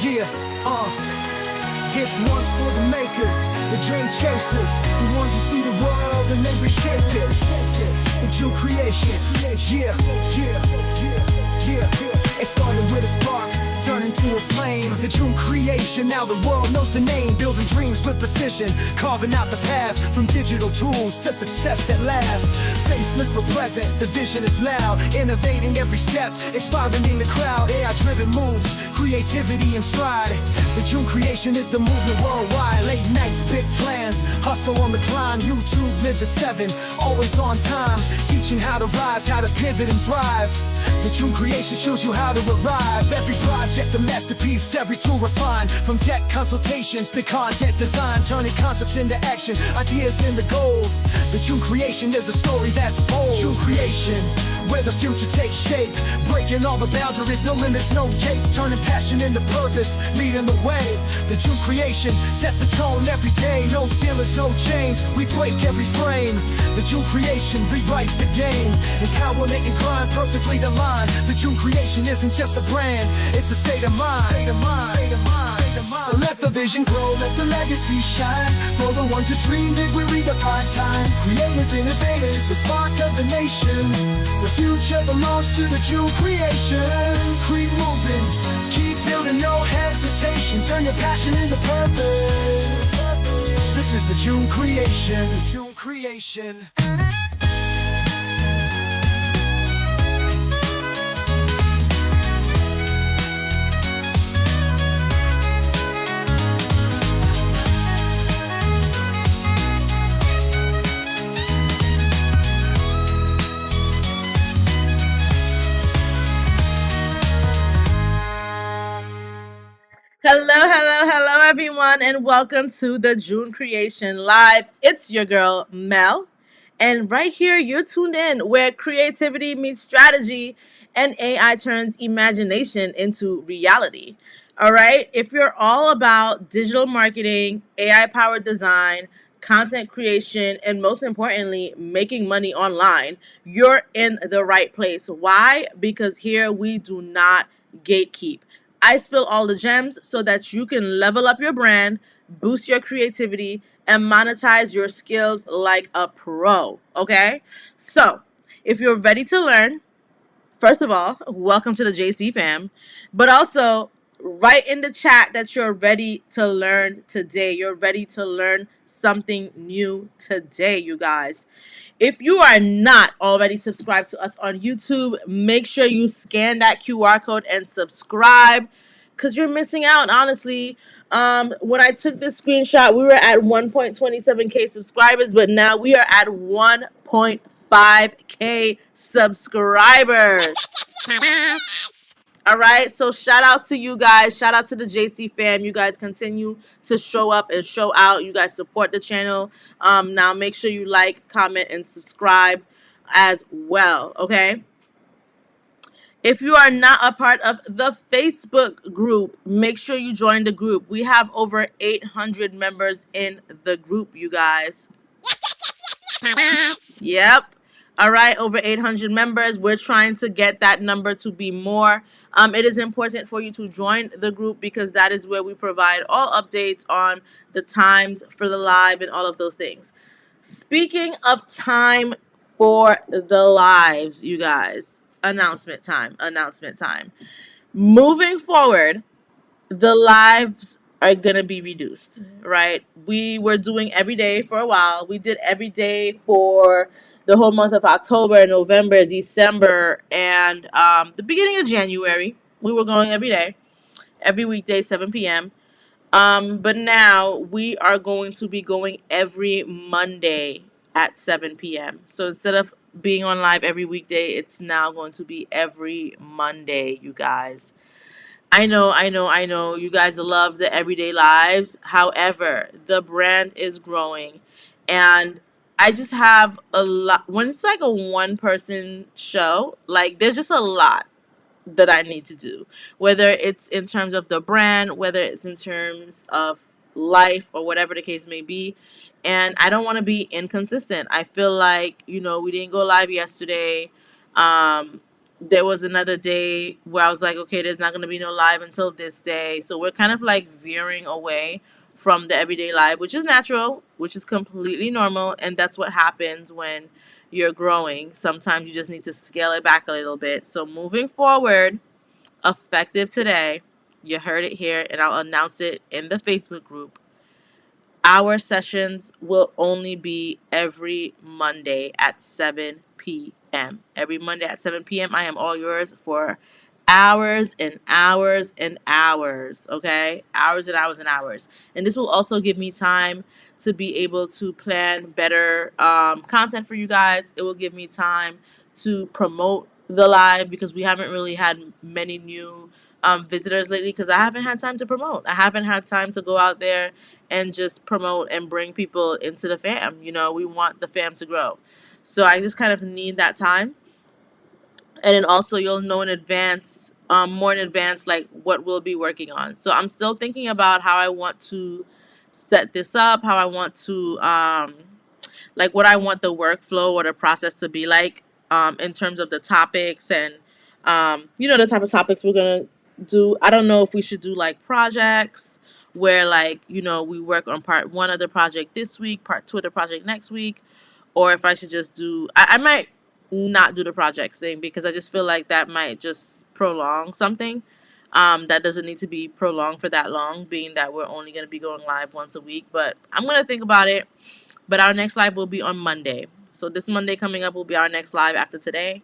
Yeah, this one's for the makers, the dream chasers, the ones who see the world and then reshape it. The Jeune creation, yeah, yeah, yeah, yeah. It started with a spark, turned into a flame. The Jeune creation, now the world knows the name. Building dreams with precision, carving out the path from digital tools to success that lasts. Faceless but present, the vision is loud. Innovating every step, inspiring the crowd. AI-driven moves, creativity and stride. The Jeune creation is the movement worldwide. Late nights, big plans, hustle on the climb. YouTube lives at 7, always on time. Teaching how to rise, how to pivot and thrive. The Jeune creation shows you how to arrive. Every project a masterpiece, every tool refined. From tech consultations to content design, turning concepts into action, ideas into gold. The Jeune creation is a story that's bold. Jeune creation, where the future takes shape. Breaking all the boundaries, no limits, no gates. Turning passion into purpose, leading the way. The Jeune creation sets the tone every day. No ceilings, no chains, we break every frame. The Jeune creation rewrites the game. Empowerment and grind perfectly aligned. The Jeune creation isn't just a brand, it's a state of mind. Let the vision grow, let the legacy shine. For the ones who dream big, we redefine time. Creators, innovators, the spark of the nation. The future belongs to the Jeune creation. Keep moving, keep building, no hesitation. Turn your passion into purpose. This is the Jeune creation. The Jeune creation. Hello, everyone, and welcome to the Jeune Creation Live. It's your girl, Mel. And right here, you're tuned in where creativity meets strategy and AI turns imagination into reality. All right? If you're all about digital marketing, AI powered design, content creation, and most importantly, making money online, you're in the right place. Why? Because here we do not gatekeep. I spill all the gems so that you can level up your brand, boost your creativity, and monetize your skills like a pro. Okay? So, if you're ready to learn, first of all, welcome to the JC fam. But also, write in the chat that you're ready to learn today. You're ready to learn something new today, you guys. If you are not already subscribed to us on YouTube, make sure you scan that QR code and subscribe because you're missing out, honestly. When I took this screenshot, we were at 1.27K subscribers, but now we are at 1.5K subscribers. All right, so shout out to you guys. Shout out to the JC fam. You guys continue to show up and show out. You guys support the channel. Now make sure you like, comment, and subscribe as well. Okay. If you are not a part of the Facebook group, make sure you join the group. We have over 800 members in the group, you guys. Yep. All right, over 800 members. We're trying to get that number to be more. It is important for you to join the group because that is where we provide all updates on the times for the live and all of those things. Speaking of time for the lives, you guys, announcement time. Moving forward, the lives are gonna be reduced, right? We were doing every day for a while. We did every day for the whole month of October, November, December, and the beginning of January. We were going every day, every weekday, 7 p.m. But now we are going to be going every Monday at 7 p.m. So instead of being on live every weekday, it's now going to be every Monday, you guys. I know. You guys love the everyday lives. However, the brand is growing. And I just have a lot. When it's like a one person show, like there's just a lot that I need to do. Whether it's in terms of the brand, whether it's in terms of life or whatever the case may be. And I don't want to be inconsistent. I feel like, we didn't go live yesterday. Um, there was another day where I was like, okay, there's not going to be no live until this day. So we're kind of like veering away from the everyday live, which is natural, which is completely normal. And that's what happens when you're growing. Sometimes you just need to scale it back a little bit. So moving forward, effective today, you heard it here, and I'll announce it in the Facebook group. Our sessions will only be every Monday at 7 p.m. Every Monday at 7 p.m. I am all yours for hours and hours and hours. Okay? Hours and hours and hours. And this will also give me time to be able to plan better content for you guys. It will give me time to promote the live because we haven't really had many new visitors lately because I haven't had time to promote. I haven't had time to go out there and just promote and bring people into the fam. You know, we want the fam to grow. So I just kind of need that time. And then also you'll know in advance, more in advance, like what we'll be working on. So I'm still thinking about how I want to set this up, how I want to like what I want the workflow or the process to be like in terms of the topics and the type of topics we're gonna do. I don't know if we should do like projects where like we work on part one of the project this week, part two of the project next week, or if I should just do. I might not do the projects thing because I just feel like that might just prolong something. That doesn't need to be prolonged for that long, being that we're only going to be going live once a week. But I'm going to think about it. But our next live will be on Monday. So this Monday coming up will be our next live after today.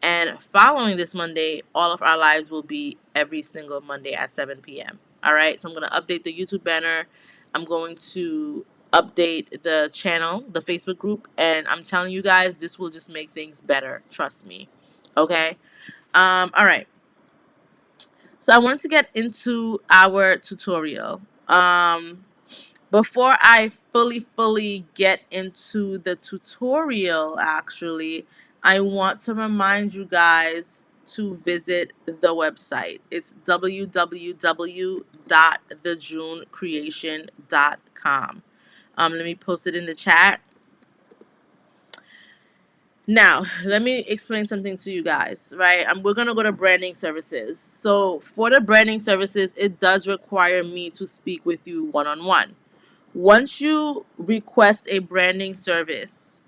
And following this Monday, all of our lives will be every single Monday at 7 p.m. All right. So I'm going to update the YouTube banner. I'm going to update the channel, the Facebook group. And I'm telling you guys, this will just make things better. Trust me. Okay. All right. So I wanted to get into our tutorial. Before I fully get into the tutorial, actually, I want to remind you guys to visit the website. It's www.thejunecreation.com. Let me post it in the chat. Now, let me explain something to you guys, right? We're going to go to branding services. So for the branding services, it does require me to speak with you one-on-one. Once you request a branding service,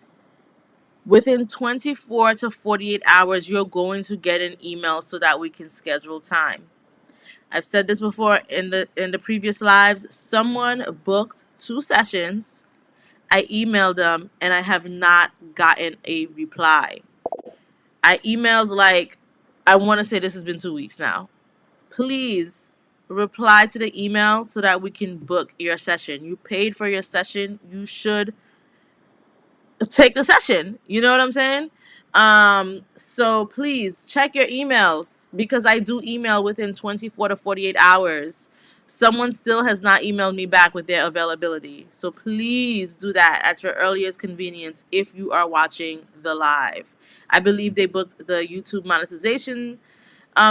within 24 to 48 hours, you're going to get an email so that we can schedule time. I've said this before in the previous lives. Someone booked 2 sessions. I emailed them and I have not gotten a reply. I emailed I want to say this has been 2 weeks now. Please reply to the email so that we can book your session. You paid for your session. You should take the session. You know what I'm saying? So please check your emails because I do email within 24 to 48 hours. Someone still has not emailed me back with their availability. So please do that at your earliest convenience if you are watching the live. I believe they booked the YouTube monetization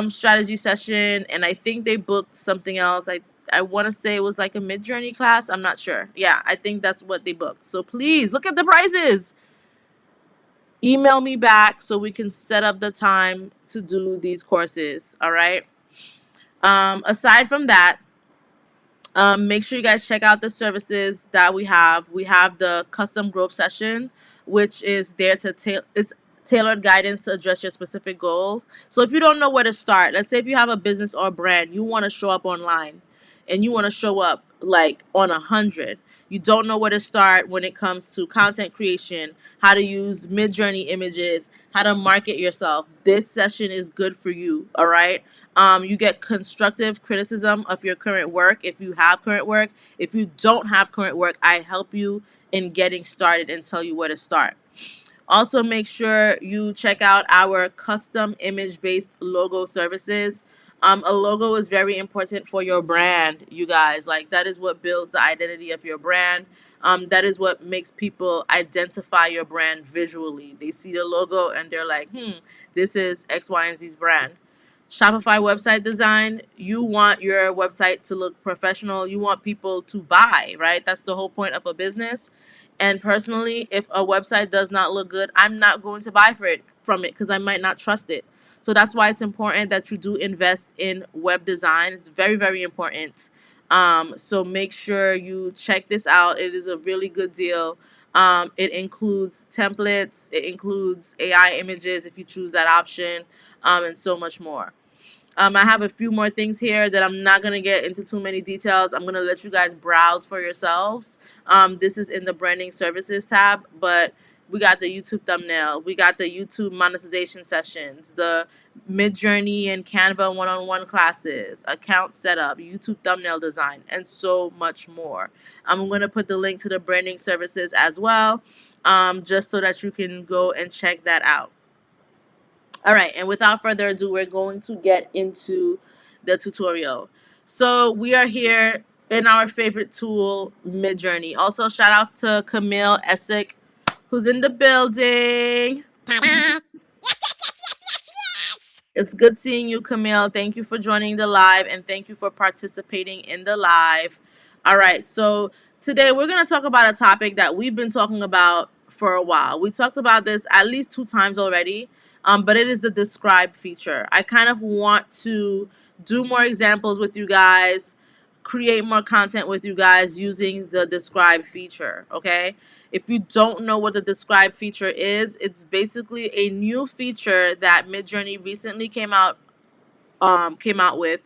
strategy session, and I think they booked something else. I want to say it was like a MidJourney class. I'm not sure. Yeah, I think that's what they booked. So please look at the prices. Email me back so we can set up the time to do these courses. All right. Aside from that, make sure you guys check out the services that we have. We have the custom growth session, which is there to it's tailored guidance to address your specific goals. So if you don't know where to start, let's say if you have a business or brand, you want to show up online and you want to show up like on 100. You don't know where to start when it comes to content creation, how to use MidJourney images, how to market yourself. This session is good for you, all right? You get constructive criticism of your current work if you have current work. If you don't have current work, I help you in getting started and tell you where to start. Also, make sure you check out our custom image-based logo services. A logo is very important for your brand, you guys. Like, that is what builds the identity of your brand. That is what makes people identify your brand visually. They see the logo and they're like, this is X, Y, and Z's brand. Shopify website design, you want your website to look professional. You want people to buy, right? That's the whole point of a business. And personally, if a website does not look good, I'm not going to buy from it because I might not trust it. So that's why it's important that you do invest in web design. It's very, very important. So make sure you check this out. It is a really good deal. It includes templates, it includes AI images if you choose that option, and so much more. I have a few more things here that I'm not going to get into too many details. I'm going to let you guys browse for yourselves. This is in the branding services tab, but we got the YouTube thumbnail. We got the YouTube monetization sessions, the MidJourney and Canva one-on-one classes, account setup, YouTube thumbnail design, and so much more. I'm going to put the link to the branding services as well, just so that you can go and check that out. All right, and without further ado, we're going to get into the tutorial. So we are here in our favorite tool, MidJourney. Also, shout outs to Camille Essick, who's in the building. It's good seeing you, Camille. Thank you for joining the live and thank you for participating in the live. All right, so today we're going to talk about a topic that we've been talking about for a while. We talked about this at least 2 times already, but it is the describe feature. I kind of want to do more examples with you guys, create more content with you guys using the describe feature, okay? If you don't know what the describe feature is, it's basically a new feature that MidJourney recently came out with,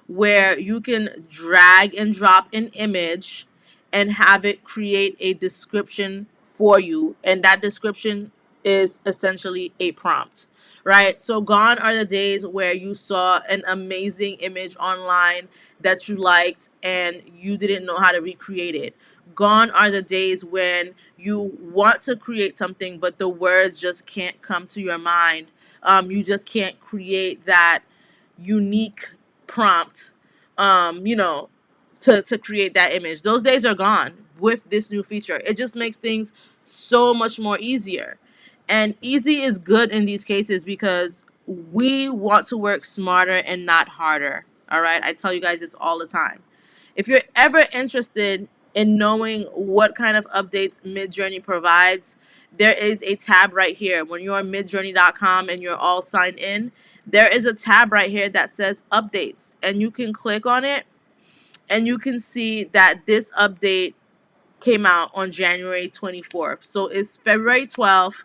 where you can drag and drop an image and have it create a description for you, and that description is essentially a prompt, right? So gone are the days where you saw an amazing image online that you liked and you didn't know how to recreate it. Gone are the days when you want to create something but the words just can't come to your mind. You just can't create that unique prompt, you know, to create that image. Those days are gone with this new feature. It just makes things so much more easier. And easy is good in these cases because we want to work smarter and not harder. All right. I tell you guys this all the time. If you're ever interested in knowing what kind of updates MidJourney provides, there is a tab right here. When you're on midjourney.com and you're all signed in, there is a tab right here that says updates, and you can click on it and you can see that this update came out on January 24th. So it's February 12th.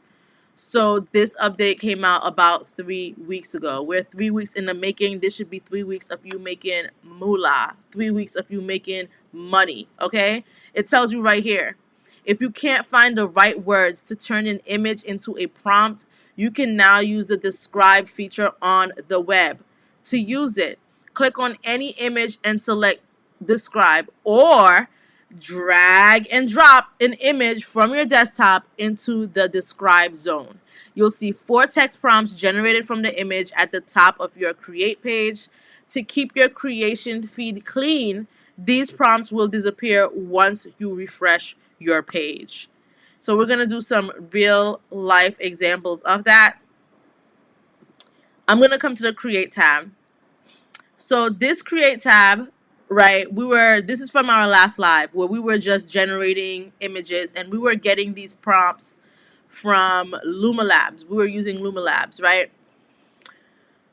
So this update came out about 3 weeks ago. We're 3 weeks in the making. This should be 3 weeks of you making moolah, 3 weeks of you making money, okay? It tells you right here. If you can't find the right words to turn an image into a prompt, you can now use the describe feature on the web. To use it, click on any image and select describe, or drag and drop an image from your desktop into the describe zone. You'll see 4 text prompts generated from the image at the top of your create page. To keep your creation feed clean, these prompts will disappear once you refresh your page. So we're going to do some real life examples of that. I'm going to come to the create tab. So this create tab, right, this is from our last live where we were just generating images and we were getting these prompts from Luma Labs. We were using Luma Labs, right?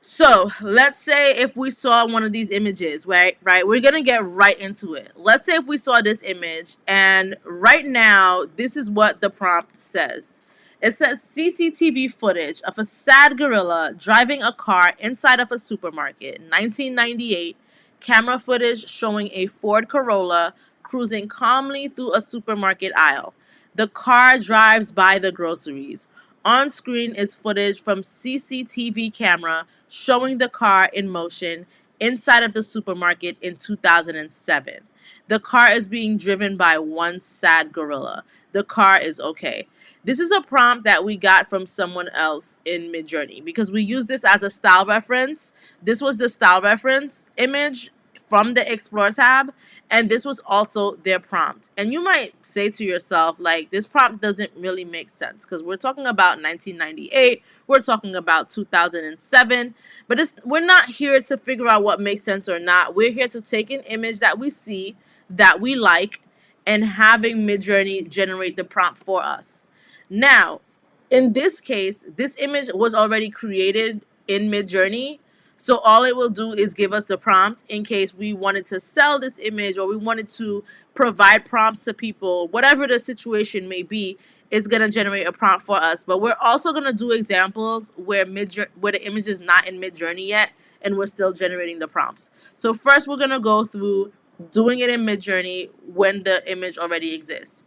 So let's say if we saw one of these images, right, we're going to get right into it. Let's say if we saw this image, and right now, this is what the prompt says. It says CCTV footage of a sad gorilla driving a car inside of a supermarket, 1998. Camera footage showing a Ford Corolla cruising calmly through a supermarket aisle. The car drives by the groceries. On screen is footage from CCTV camera showing the car in motion inside of the supermarket in 2007. The car is being driven by one sad gorilla. The car is okay. This is a prompt that we got from someone else in MidJourney because we use this as a style reference. This was the style reference image from the Explore tab, and this was also their prompt. And you might say to yourself, like, this prompt doesn't really make sense because we're talking about 1998, we're talking about 2007, but we're not here to figure out what makes sense or not. We're here to take an image that we see, that we like, and having MidJourney generate the prompt for us. Now, in this case, this image was already created in MidJourney. So all it will do is give us the prompt in case we wanted to sell this image or we wanted to provide prompts to people, whatever the situation may be. It's gonna generate a prompt for us. But we're also gonna do examples where where the image is not in MidJourney yet, and we're still generating the prompts. So first, we're gonna go through doing it in MidJourney when the image already exists.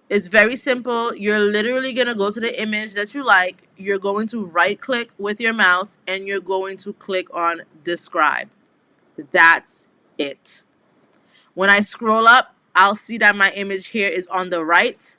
It's very simple. You're literally going to go to the image that you like. You're going to right click with your mouse and you're going to click on describe. That's it. When I scroll up, I'll see that my image here is on the right,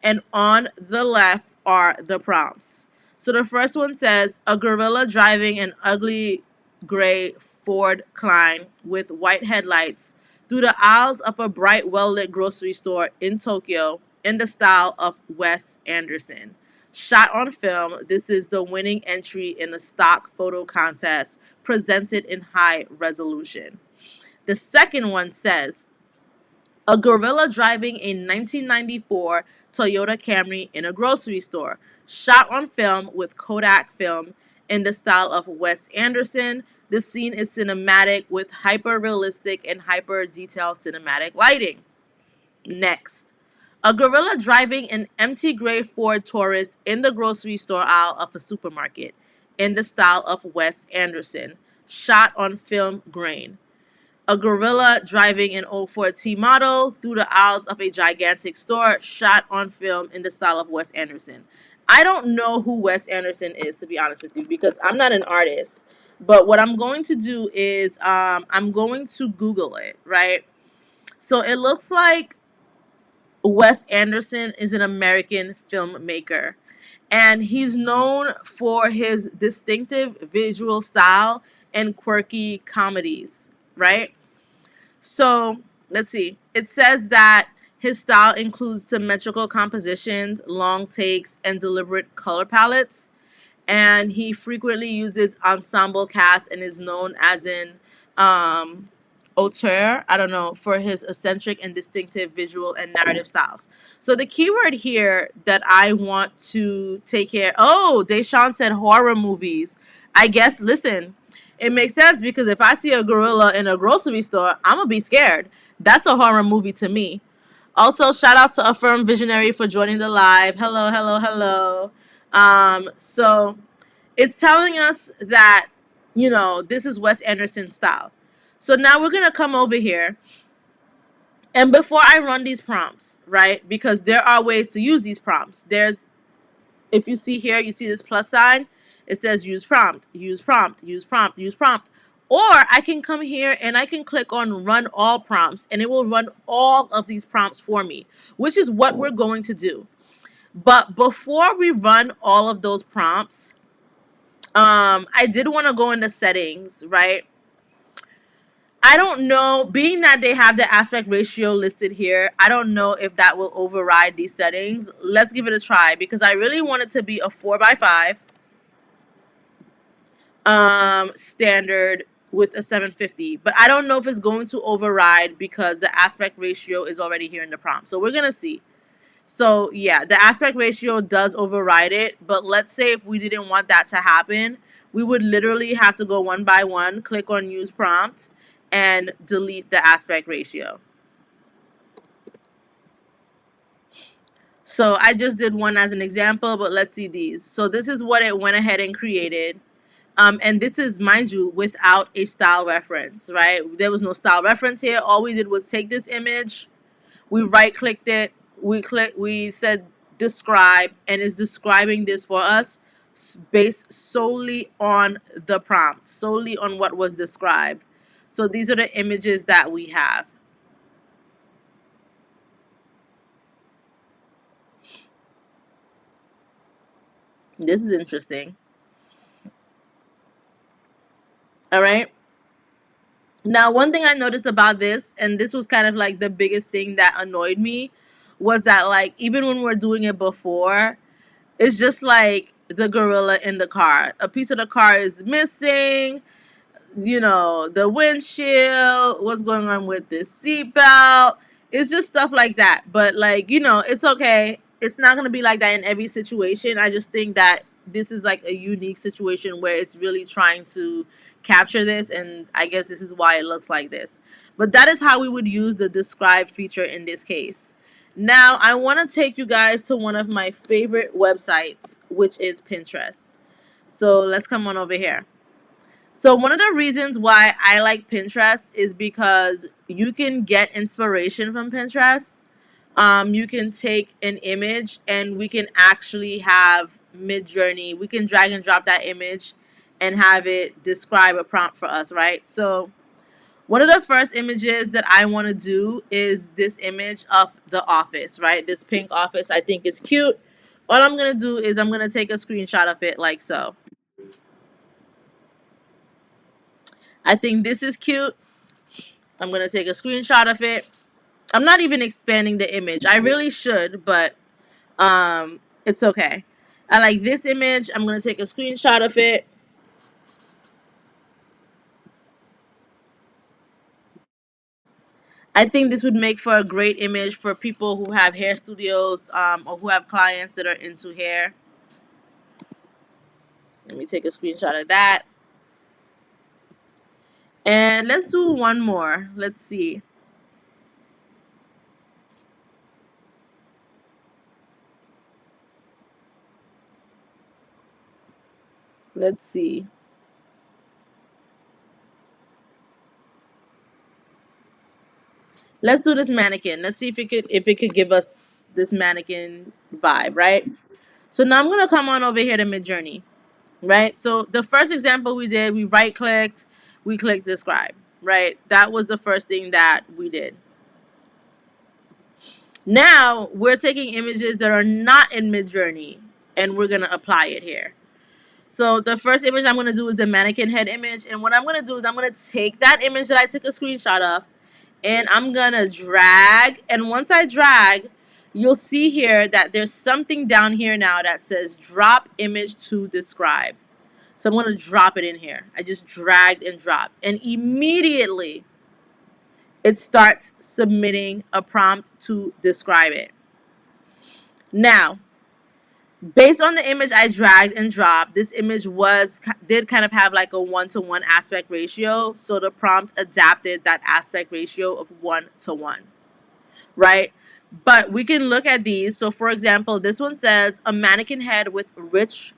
and on the left are the prompts. So the first one says a gorilla driving an ugly gray Ford Klein with white headlights through the aisles of a bright, well-lit grocery store in Tokyo in the style of Wes Anderson. Shot on film, this is the winning entry in the stock photo contest presented in high resolution. The second one says a gorilla driving a 1994 Toyota Camry in a grocery store. Shot on film with Kodak film in the style of Wes Anderson. The scene is cinematic with hyper realistic and hyper detailed cinematic lighting. Next, a gorilla driving an empty gray Ford Taurus in the grocery store aisle of a supermarket in the style of Wes Anderson. Shot on film grain. A gorilla driving an old Ford T model through the aisles of a gigantic store, shot on film in the style of Wes Anderson. I don't know who Wes Anderson is, to be honest with you, because I'm not an artist. But what I'm going to do is I'm going to Google it, right? So it looks like Wes Anderson is an American filmmaker, and he's known for his distinctive visual style and quirky comedies, right? So let's see. It says that his style includes symmetrical compositions, long takes, and deliberate color palettes. And he frequently uses ensemble cast and is known as an auteur, I don't know, for his eccentric and distinctive visual and narrative styles. So the keyword here that I want to take care. Oh, Deshaun said horror movies. I guess, listen, it makes sense because if I see a gorilla in a grocery store, I'm going to be scared. That's a horror movie to me. Also, shout out to Affirm Visionary for joining the live. Hello, hello, hello. So it's telling us that, this is Wes Anderson's style. So now we're going to come over here. And before I run these prompts, right, because there are ways to use these prompts. If you see here, you see this plus sign. It says use prompt, use prompt, use prompt, use prompt. Or I can come here and I can click on run all prompts and it will run all of these prompts for me, which is what we're going to do. But before we run all of those prompts, I did want to go into settings, right? I don't know, being that they have the aspect ratio listed here, I don't know if that will override these settings. Let's give it a try because I really want it to be a 4x5 standard with a 750, but I don't know if it's going to override because the aspect ratio is already here in the prompt. So we're going to see. So yeah, the aspect ratio does override it, but let's say if we didn't want that to happen, we would literally have to go one by one, click on use prompt, and delete the aspect ratio. So I just did one as an example, but let's see these. So this is what it went ahead and created. And this is, mind you, without a style reference, right? There was no style reference here. All we did was take this image, we right-clicked it, we said describe, and it's describing this for us based solely on the prompt, solely on what was described. So these are the images that we have. This is interesting. All right. Now, one thing I noticed about this, and this was kind of like the biggest thing that annoyed me, was that like even when we're doing it before, it's just like the gorilla in the car. A piece of the car is missing, the windshield, what's going on with this seatbelt. It's just stuff like that. But like, it's okay. It's not going to be like that in every situation. I just think that this is like a unique situation where it's really trying to capture this, and I guess this is why it looks like this. But that is how we would use the describe feature in this case. Now I want to take you guys to one of my favorite websites, which is Pinterest. So let's come on over here. So one of the reasons why I like Pinterest is because you can get inspiration from Pinterest. You can take an image and we can actually have MidJourney. We can drag and drop that image and have it describe a prompt for us, right? So one of the first images that I want to do is this image of the office, right? This pink office. I think it's cute. All I'm going to do is I'm going to take a screenshot of it like so. I think this is cute. I'm going to take a screenshot of it. I'm not even expanding the image. I really should, but it's okay. I like this image. I'm going to take a screenshot of it. I think this would make for a great image for people who have hair studios, or who have clients that are into hair. Let me take a screenshot of that. And let's do one more. Let's see. Let's see. Let's do this mannequin. Let's see if it could give us this mannequin vibe, right? So now I'm gonna come on over here to MidJourney, right? So the first example we did, we right clicked, we clicked describe, right? That was the first thing that we did. Now we're taking images that are not in MidJourney and we're gonna apply it here. So the first image I'm gonna do is the mannequin head image, and what I'm gonna do is I'm gonna take that image that I took a screenshot of and I'm gonna drag, and once I drag, you'll see here that there's something down here now that says drop image to describe. So I'm gonna drop it in here. I just dragged and dropped, and immediately it starts submitting a prompt to describe it. Now, based on the image I dragged and dropped, this image did kind of have like a 1-to-1 aspect ratio. So the prompt adapted that aspect ratio of 1-to-1, right? But we can look at these. So for example, this one says a mannequin head with rich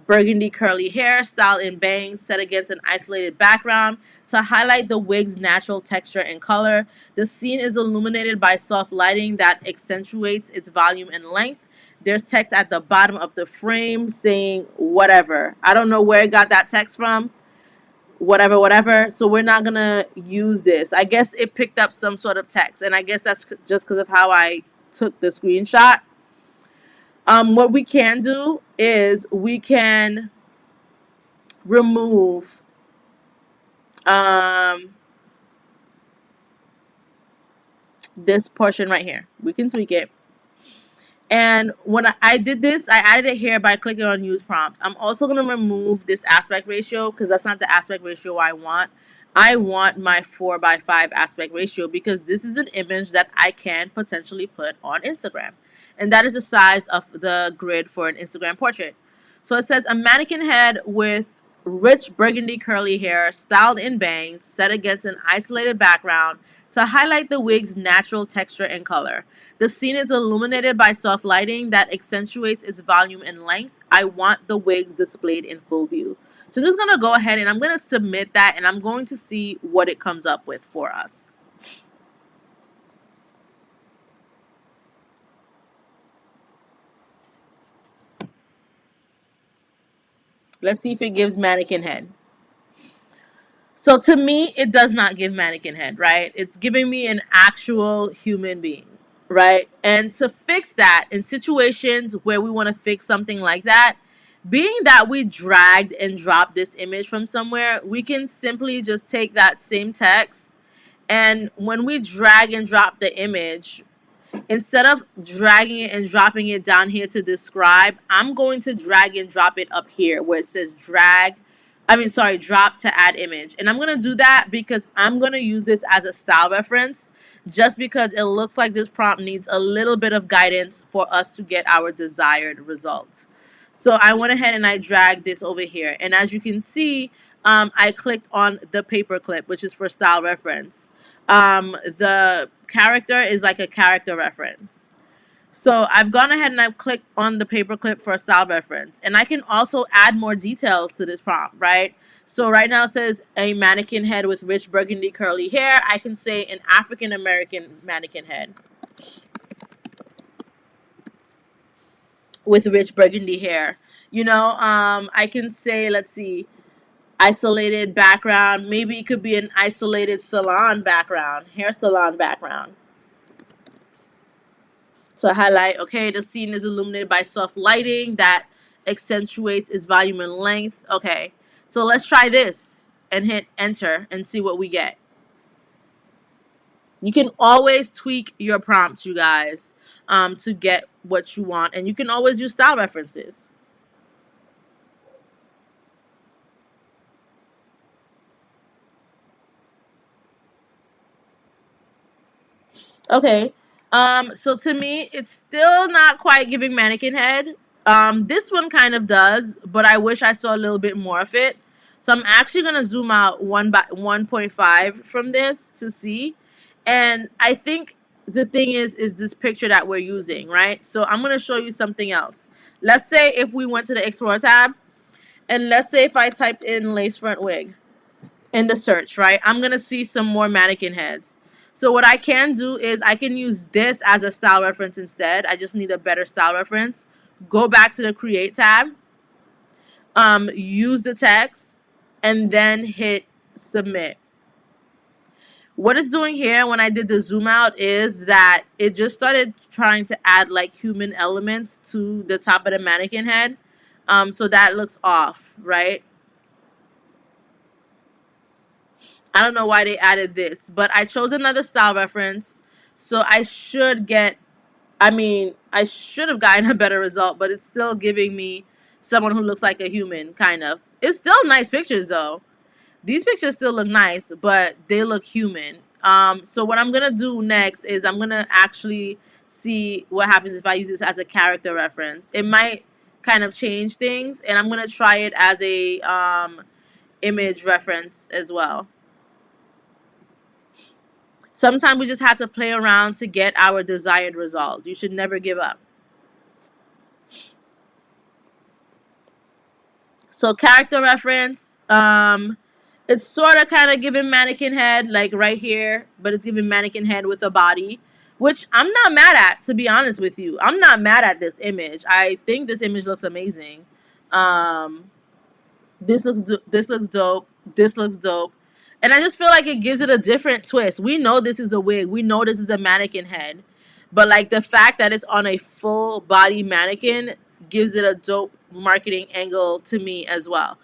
burgundy curly hair styled in bangs set against an isolated background to highlight the wig's natural texture and color. The scene is illuminated by soft lighting that accentuates its volume and length. There's text at the bottom of the frame saying whatever. I don't know where it got that text from. Whatever, whatever. So we're not going to use this. I guess it picked up some sort of text. And I guess that's just because of how I took the screenshot. What we can do is we can remove this portion right here. We can tweak it. And when I did this, I added it here by clicking on use prompt. I'm also going to remove this aspect ratio because that's not the aspect ratio I want. I want my 4:5 aspect ratio because this is an image that I can potentially put on Instagram. And that is the size of the grid for an Instagram portrait. So it says a mannequin head with rich burgundy curly hair styled in bangs set against an isolated background to highlight the wig's natural texture and color. The scene is illuminated by soft lighting that accentuates its volume and length. I want the wigs displayed in full view. So I'm just going to go ahead and I'm going to submit that, and I'm going to see what it comes up with for us. Let's see if it gives mannequin head. So to me, it does not give mannequin head, right? It's giving me an actual human being, right? And to fix that in situations where we want to fix something like that, being that we dragged and dropped this image from somewhere, we can simply just take that same text, and when we drag and drop the image, instead of dragging it and dropping it down here to describe, I'm going to drag and drop it up here where it says drop to add image. And I'm going to do that because I'm going to use this as a style reference, just because it looks like this prompt needs a little bit of guidance for us to get our desired results. So I went ahead and I dragged this over here. And as you can see, I clicked on the paperclip, which is for style reference. The character is like a character reference. So I've gone ahead and I've clicked on the paperclip for a style reference. And I can also add more details to this prompt, right? So right now it says a mannequin head with rich burgundy curly hair. I can say an African American mannequin head with rich burgundy hair. I can say, let's see, isolated background. Maybe it could be an isolated salon background, hair salon background. So highlight, okay, the scene is illuminated by soft lighting that accentuates its volume and length. Okay, so let's try this and hit enter and see what we get. You can always tweak your prompts, you guys, to get what you want. And you can always use style references. Okay. So to me, it's still not quite giving mannequin head. This one kind of does, but I wish I saw a little bit more of it. So I'm actually gonna zoom out 1.5 from this to see. And I think the thing is this picture that we're using, right? So I'm gonna show you something else. Let's say if we went to the Explore tab, and let's say if I typed in lace front wig in the search, right? I'm going to see some more mannequin heads. So what I can do is I can use this as a style reference instead. I just need a better style reference. Go back to the create tab, use the text, and then hit submit. What it's doing here when I did the zoom out is that it just started trying to add like human elements to the top of the mannequin head. So that looks off, right? I don't know why they added this, but I chose another style reference. So I should have gotten a better result, but it's still giving me someone who looks like a human, kind of. It's still nice pictures, though. These pictures still look nice, but they look human. So what I'm going to do next is I'm going to actually see what happens if I use this as a character reference. It might kind of change things, and I'm going to try it as a image reference as well. Sometimes we just have to play around to get our desired result. You should never give up. So character reference, it's sort of kind of giving mannequin head, like right here, but it's giving mannequin head with a body, which I'm not mad at, to be honest with you. I'm not mad at this image. I think this image looks amazing. This looks dope. This looks dope. And I just feel like it gives it a different twist. We know this is a wig. We know this is a mannequin head. But like the fact that it's on a full body mannequin gives it a dope marketing angle to me as well.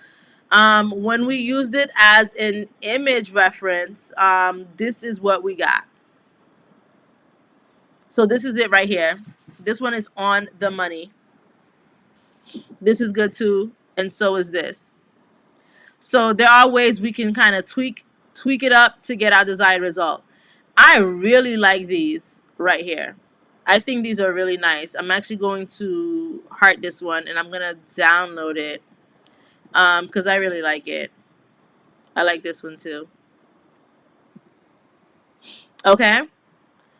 When we used it as an image reference, this is what we got. So this is it right here. This one is on the money. This is good too. And so is this. So there are ways we can kind of tweak it up to get our desired result. I really like these right here. I think these are really nice. I'm actually going to heart this one and I'm going to download it because I really like it. I like this one too. Okay.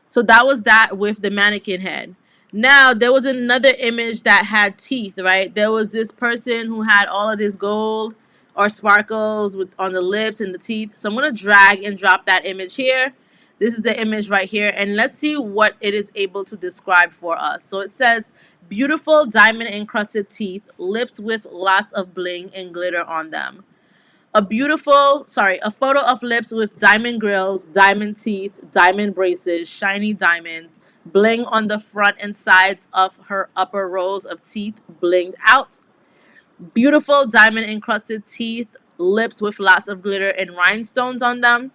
So that was that with the mannequin head. Now, there was another image that had teeth, right? There was this person who had all of this gold or sparkles on the lips and the teeth. So I'm going to drag and drop that image here. This is the image right here. And let's see what it is able to describe for us. So it says, beautiful diamond encrusted teeth, lips with lots of bling and glitter on them. A photo of lips with diamond grills, diamond teeth, diamond braces, shiny diamonds, bling on the front and sides of her upper rows of teeth, blinged out. Beautiful diamond encrusted teeth, lips with lots of glitter and rhinestones on them,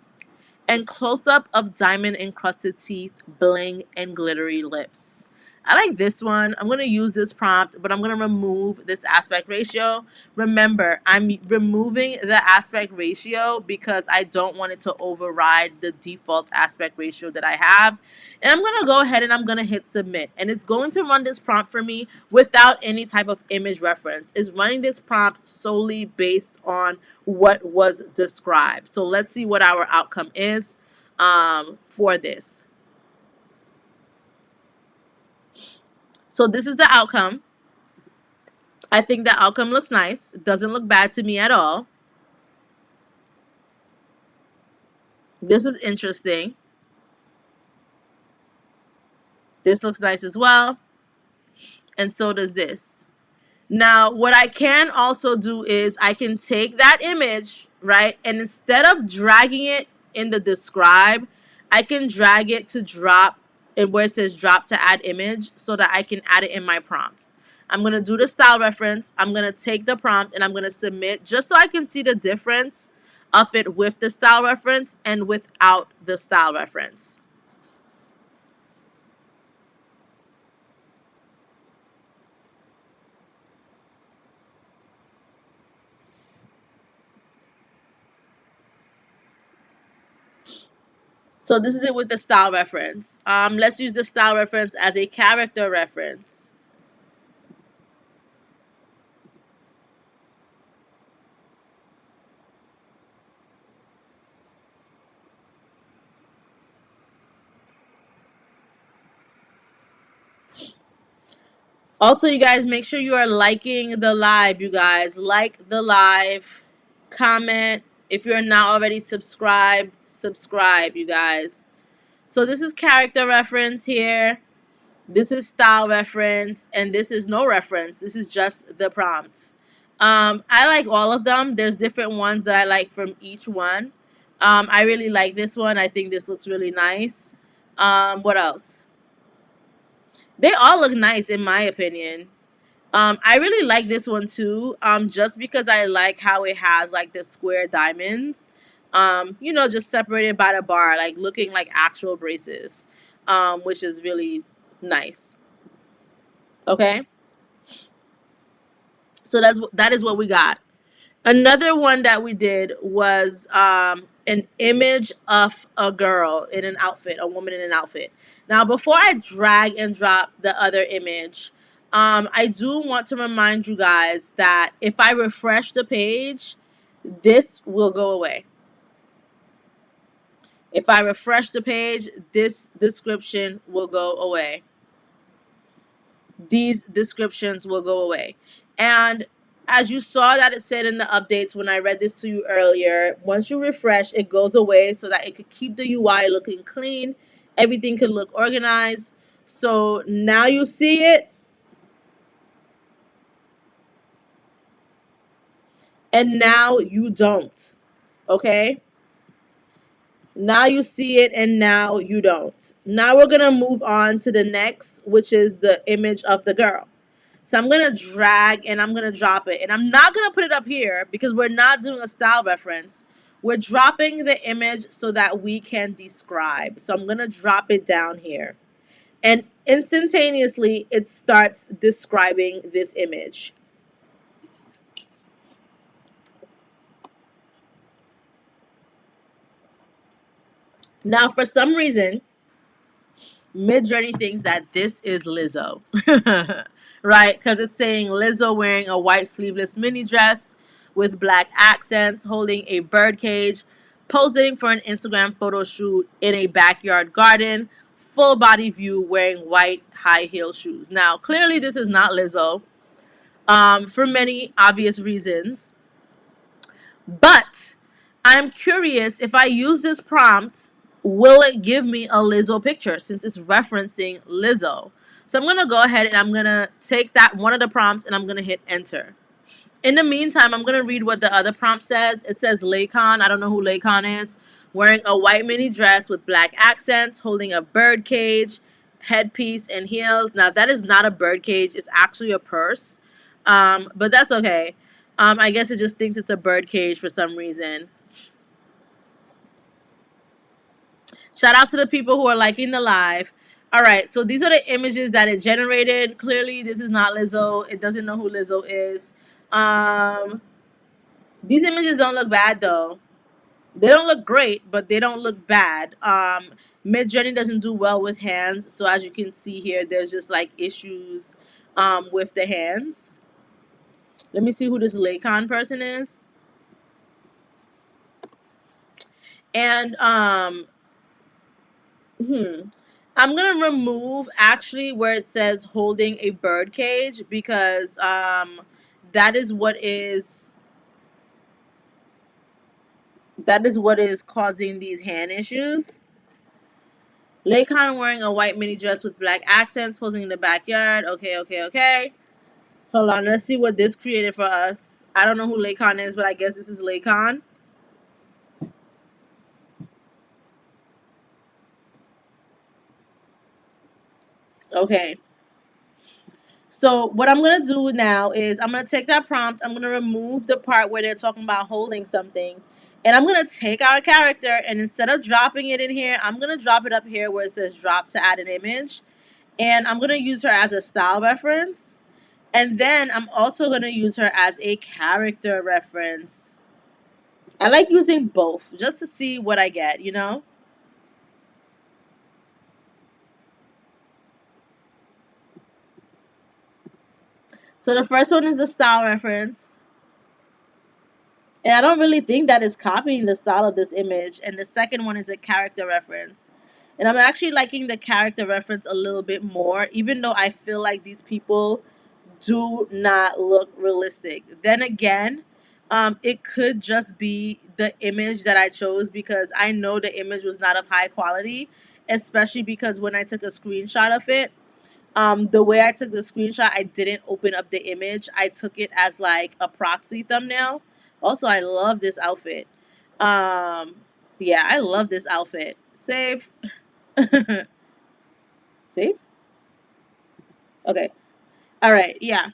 and close up of diamond encrusted teeth, bling, and glittery lips. I like this one. I'm going to use this prompt, but I'm going to remove this aspect ratio. Remember, I'm removing the aspect ratio because I don't want it to override the default aspect ratio that I have. And I'm going to go ahead and I'm going to hit submit. And it's going to run this prompt for me without any type of image reference. It's running this prompt solely based on what was described. So let's see what our outcome is for this. So this is the outcome. I think the outcome looks nice. It doesn't look bad to me at all. This is interesting. This looks nice as well. And so does this. Now, what I can also do is I can take that image, right? And instead of dragging it in the describe, I can drag it to drop it where it says drop to add image so that I can add it in my prompt. I'm going to do the style reference. I'm going to take the prompt and I'm going to submit just so I can see the difference of it with the style reference and without the style reference. So this is it with the style reference. Let's use the style reference as a character reference. Also, you guys, make sure you are liking the live, you guys. Like the live, comment. If you're not already subscribed, subscribe, you guys. So this is character reference here. This is style reference, and this is no reference. This is just the prompt. I like all of them. There's different ones that I like from each one. I really like this one. I think this looks really nice. What else? They all look nice in my opinion. I really like this one too. Just because I like how it has like the square diamonds. Just separated by the bar, like looking like actual braces. Which is really nice. Okay. So that is what we got. Another one that we did was an image of a girl in an outfit, a woman in an outfit. Now, before I drag and drop the other image, I do want to remind you guys that if I refresh the page, this will go away. If I refresh the page, this description will go away. These descriptions will go away. And as you saw that it said in the updates when I read this to you earlier, once you refresh, it goes away so that it could keep the UI looking clean. Everything could look organized. So now you see it. And now you don't. Okay? Now you see it and now you don't. Now we're going to move on to the next, which is the image of the girl. So I'm going to drag and I'm going to drop it. And I'm not going to put it up here because we're not doing a style reference. We're dropping the image so that we can describe. So I'm going to drop it down here. And instantaneously, it starts describing this image. Now, for some reason, MidJourney thinks that this is Lizzo, right? Because it's saying Lizzo wearing a white sleeveless mini dress with black accents, holding a bird cage, posing for an Instagram photo shoot in a backyard garden, full body view, wearing white high heel shoes. Now, clearly, this is not Lizzo for many obvious reasons. But I'm curious if I use this prompt, will it give me a Lizzo picture since it's referencing Lizzo? So I'm going to go ahead and I'm going to take that one of the prompts and I'm going to hit enter. In the meantime, I'm going to read what the other prompt says. It says Laycon. I don't know who Laycon is. Wearing a white mini dress with black accents, holding a bird cage, headpiece, and heels. Now, that is not a bird cage. It's actually a purse. But that's okay. I guess it just thinks it's a bird cage for some reason. Shout out to the people who are liking the live. All right, so these are the images that it generated. Clearly, this is not Lizzo. It doesn't know who Lizzo is. Um, these images don't look bad though. They don't look great, but they don't look bad. MidJourney doesn't do well with hands, so as you can see here, there's just like issues with the hands. Let me see who this Lakon person is. And hmm, I'm gonna remove actually where it says holding a bird cage because that is what is that is what is causing these hand issues. Lakon wearing a white mini dress with black accents, posing in the backyard. Okay, okay, okay. Hold on, let's see what this created for us. I don't know who Lakon is, but I guess this is Lakon. Okay. So what I'm gonna do now is I'm gonna take that prompt. I'm gonna remove the part where they're talking about holding something, and I'm gonna take our character and instead of dropping it in here, I'm gonna drop it up here where it says drop to add an image, and I'm gonna use her as a style reference, and then I'm also gonna use her as a character reference. I like using both just to see what I get, you know? So the first one is the style reference. And I don't really think that is copying the style of this image. And the second one is a character reference. And I'm actually liking the character reference a little bit more, even though I feel like these people do not look realistic. Then again, it could just be the image that I chose because I know the image was not of high quality, especially because when I took a screenshot of it, the way I took the screenshot, I didn't open up the image. I took it as like a proxy thumbnail. Also, I love this outfit. Um, yeah, I love this outfit. Save. Save? Okay. All right. Yeah.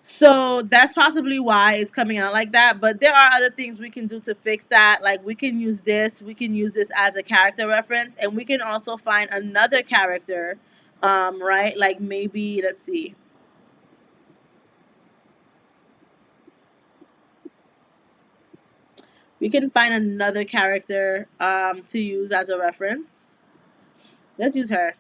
So that's possibly why it's coming out like that. But there are other things we can do to fix that. Like we can use this. We can use this as a character reference. And we can also find another character. Right? Like maybe, let's see. We can find another character to use as a reference. Let's use her.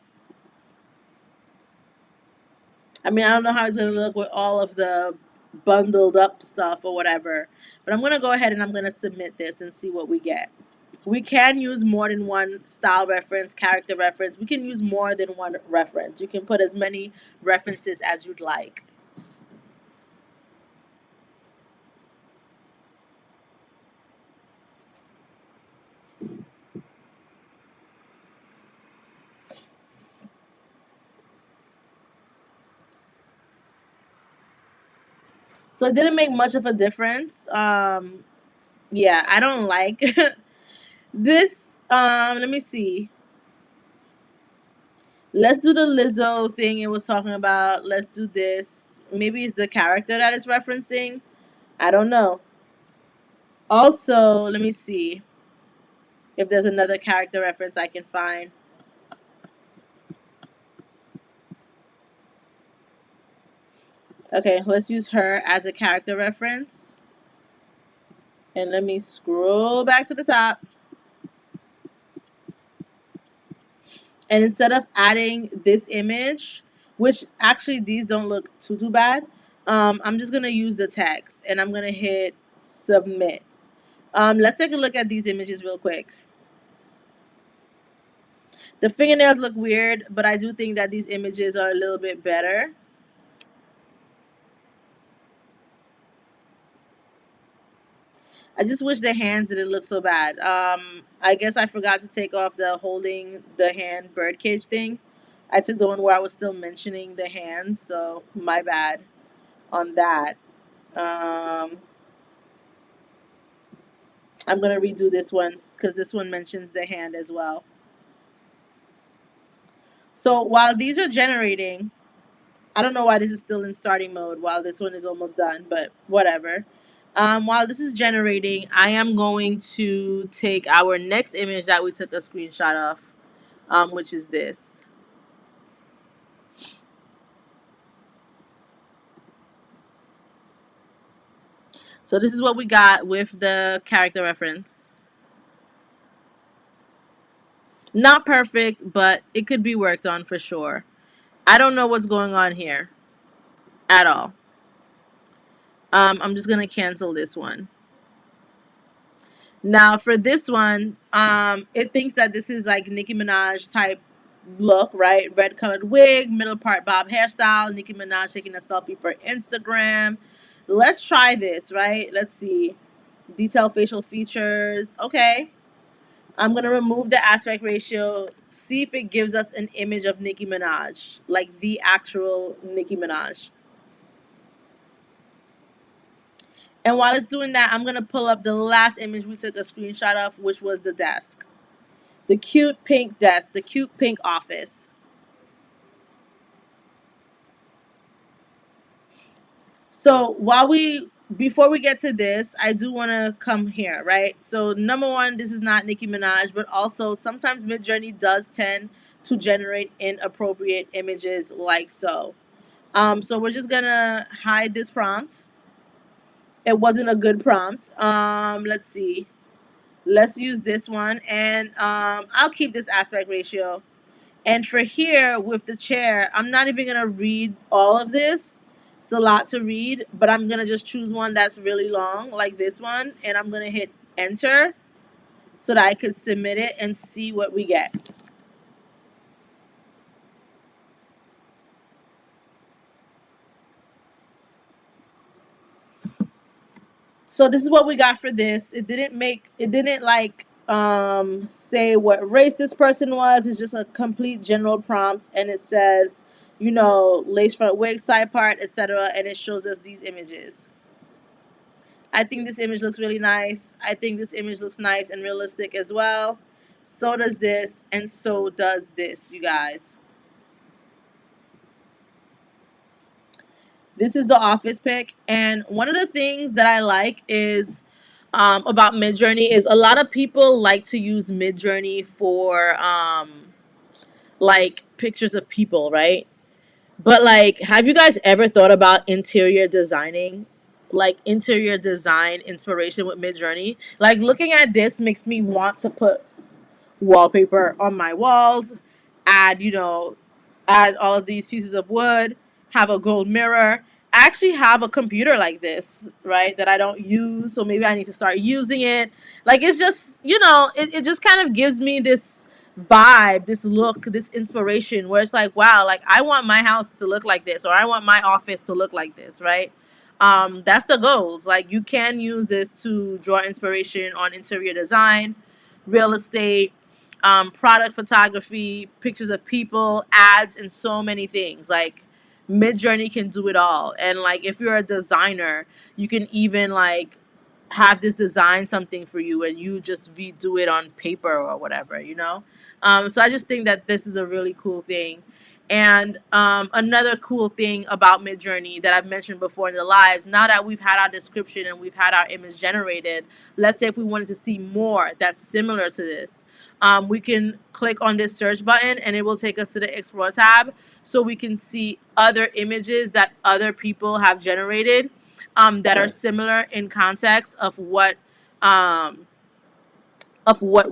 I mean, I don't know how it's going to look with all of the bundled up stuff or whatever. But I'm going to go ahead and I'm going to submit this and see what we get. We can use more than one style reference, character reference. We can use more than one reference. You can put as many references as you'd like. So it didn't make much of a difference. Yeah, I don't like this. Let me see. Let's do the Lizzo thing it was talking about. Let's do this. Maybe it's the character that it's referencing. I don't know. Also, let me see if there's another character reference I can find. Okay, let's use her as a character reference. And let me scroll back to the top. And instead of adding this image, which actually these don't look too bad, I'm just gonna use the text and I'm gonna hit submit. Let's take a look at these images real quick. The fingernails look weird, but I do think that these images are a little bit better. I just wish the hands didn't look so bad. I guess I forgot to take off the holding the hand birdcage thing. I took the one where I was still mentioning the hands, so my bad on that. Um, I'm gonna redo this one because this one mentions the hand as well. So while these are generating, I don't know why this is still in starting mode while this one is almost done, but whatever. While this is generating, I am going to take our next image that we took a screenshot of, which is this. So this is what we got with the character reference. Not perfect, but it could be worked on for sure. I don't know what's going on here at all. I'm just gonna cancel this one. Now for this one, it thinks that this is like Nicki Minaj type look, right? Red colored wig, middle part bob hairstyle, Nicki Minaj taking a selfie for Instagram. Let's try this, right? Let's see. Detail facial features. Okay. I'm gonna remove the aspect ratio, see if it gives us an image of Nicki Minaj, like the actual Nicki Minaj. And while it's doing that, I'm gonna pull up the last image we took a screenshot of, which was the desk. The cute pink desk, the cute pink office. So before we get to this, I do want to come here, right? So number one, this is not Nicki Minaj, but also sometimes MidJourney does tend to generate inappropriate images like so. So we're just gonna hide this prompt. It wasn't a good prompt. Let's see. Let's use this one, and I'll keep this aspect ratio. And for here with the chair, I'm not even gonna read all of this. It's a lot to read, but I'm gonna just choose one that's really long, like this one, and I'm gonna hit enter so that I could submit it and see what we get. So this is what we got for this. It didn't like say what race this person was. It's just a complete general prompt, and it says, lace front wig, side part, etc., and it shows us these images. I think this image looks really nice. I think this image looks nice and realistic as well. So does this, and so does this, you guys. This is the office pick, and one of the things that I like is about MidJourney is a lot of people like to use MidJourney for like pictures of people, right? But like, have you guys ever thought about interior designing? Like interior design inspiration with MidJourney? Like looking at this makes me want to put wallpaper on my walls, add, add all of these pieces of wood, have a gold mirror. I actually have a computer like this, right, that I don't use, so maybe I need to start using it. Like it's just, it just kind of gives me this vibe, this look, this inspiration where it's like, wow, like I want my house to look like this, or I want my office to look like this, right? That's the goals. Like you can use this to draw inspiration on interior design, real estate, product photography, pictures of people, ads, and so many things. Like MidJourney can do it all. And like if you're a designer, you can even like have this design something for you and you just redo it on paper or whatever. So I just think that this is a really cool thing. And another cool thing about MidJourney that I've mentioned before in the lives, now that we've had our description and we've had our image generated, let's say if we wanted to see more that's similar to this, we can click on this search button and it will take us to the Explore tab so we can see other images that other people have generated that are similar in context of what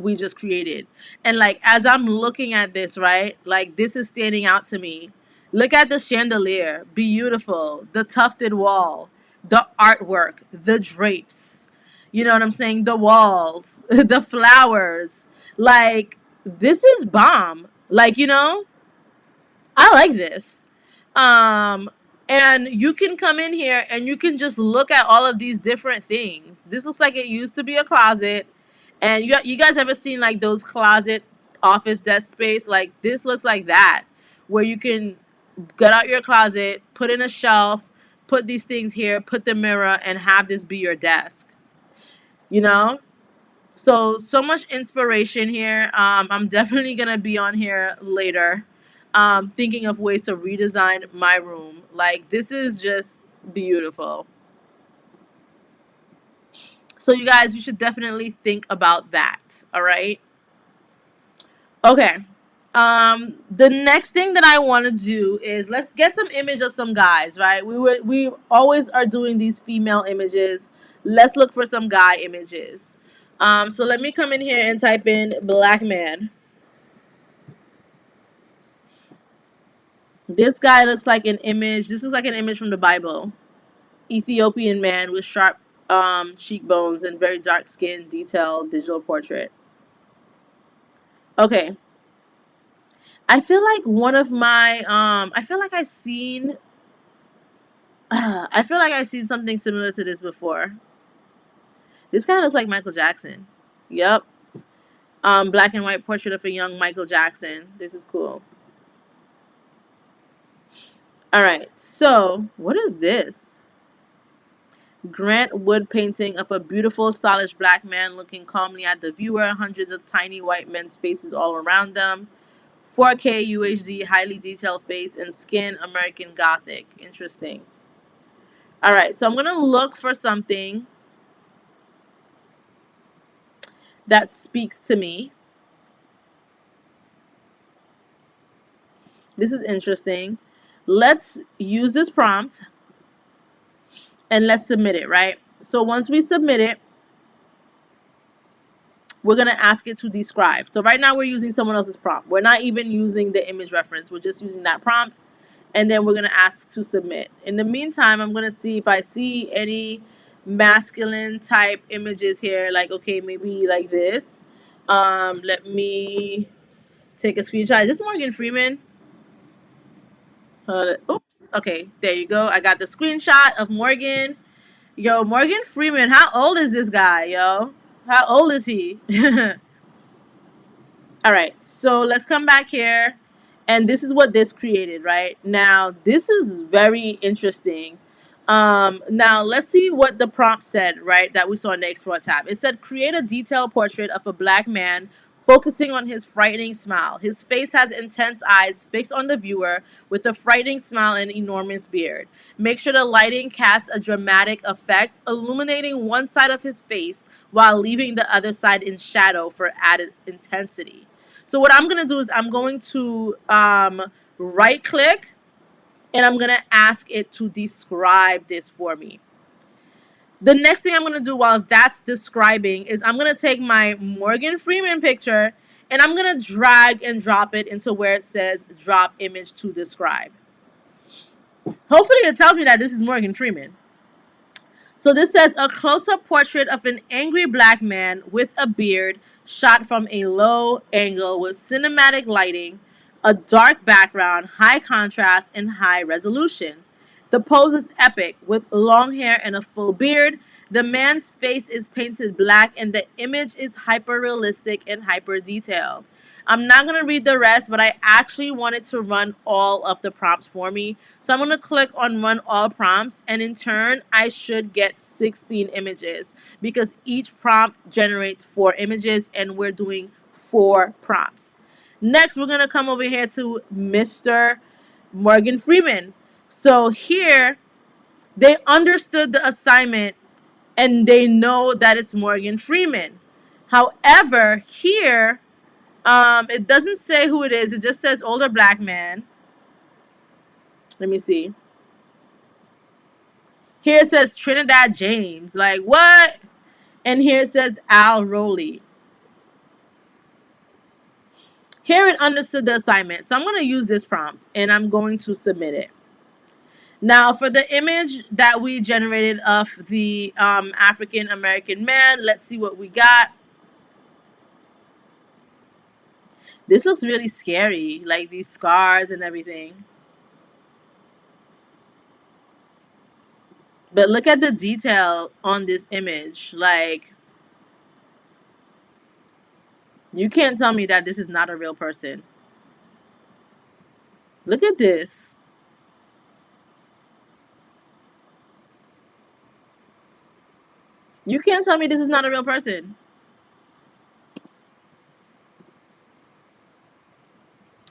we just created. And like as I'm looking at this, right, like this is standing out to me. Look at the chandelier, beautiful, the tufted wall, the artwork, the drapes, you know what I'm saying, the walls, the flowers. Like this is bomb. Like, I like this. Um, and you can come in here and you can just look at all of these different things. This looks like it used to be a closet. And you guys ever seen like those closet office desk space? Like this looks like that, where you can get out your closet, put in a shelf, put these things here, put the mirror, and have this be your desk. You know? So much inspiration here. I'm definitely gonna be on here later, thinking of ways to redesign my room. Like this is just beautiful. So you guys, you should definitely think about that. All right. Okay. The next thing that I want to do is let's get some image of some guys, right? We always are doing these female images. Let's look for some guy images. So let me come in here and type in black man. This guy looks like an image. This looks like an image from the Bible. Ethiopian man with sharp cheekbones and very dark skin, detailed digital portrait. Okay. I feel like one of my I feel like I've seen I feel like I've seen something similar to this before. This kind of looks like Michael Jackson. Yep. Black and white portrait of a young Michael Jackson. This is cool. All right. So, what is this? Grant Wood painting of a beautiful, stylish black man looking calmly at the viewer. Hundreds of tiny white men's faces all around them. 4K UHD, highly detailed face and skin, American Gothic. Interesting. All right, so I'm going to look for something that speaks to me. This is interesting. Let's use this prompt and let's submit it, right? So once we submit it, we're going to ask it to describe. So right now we're using someone else's prompt. We're not even using the image reference. We're just using that prompt. And then we're going to ask to submit. In the meantime, I'm going to see if I see any masculine type images here. Like, okay, maybe like this. Let me take a screenshot. Is this Morgan Freeman? Oops. Okay, there you go. I got the screenshot of Morgan. Yo, Morgan Freeman, how old is this guy, yo? How old is he? All right, so let's come back here. And this is what this created, right? Now, this is very interesting. Now, let's see what the prompt said, right, that we saw in the Explore tab. It said, create a detailed portrait of a black man focusing on his frightening smile. His face has intense eyes fixed on the viewer with a frightening smile and enormous beard. Make sure the lighting casts a dramatic effect, illuminating one side of his face while leaving the other side in shadow for added intensity. So what I'm going to do is I'm going to right click and I'm going to ask it to describe this for me. The next thing I'm going to do while that's describing is I'm going to take my Morgan Freeman picture and I'm going to drag and drop it into where it says drop image to describe. Hopefully it tells me that this is Morgan Freeman. So this says a close-up portrait of an angry black man with a beard shot from a low angle with cinematic lighting, a dark background, high contrast, and high resolution. The pose is epic with long hair and a full beard. The man's face is painted black and the image is hyper realistic and hyper detailed. I'm not going to read the rest, but I actually wanted to run all of the prompts for me. So I'm going to click on run all prompts, and in turn, I should get 16 images because each prompt generates 4 images and we're doing 4 prompts. Next, we're going to come over here to Mr. Morgan Freeman. So here, they understood the assignment and they know that it's Morgan Freeman. However, here, it doesn't say who it is. It just says older black man. Let me see. Here it says Trinidad James. Like, what? And here it says Al Rowley. Here it understood the assignment. So I'm going to use this prompt and I'm going to submit it. Now, for the image that we generated of the African American man, let's see what we got. This looks really scary, like these scars and everything. But look at the detail on this image. Like, you can't tell me that this is not a real person. Look at this. You can't tell me this is not a real person.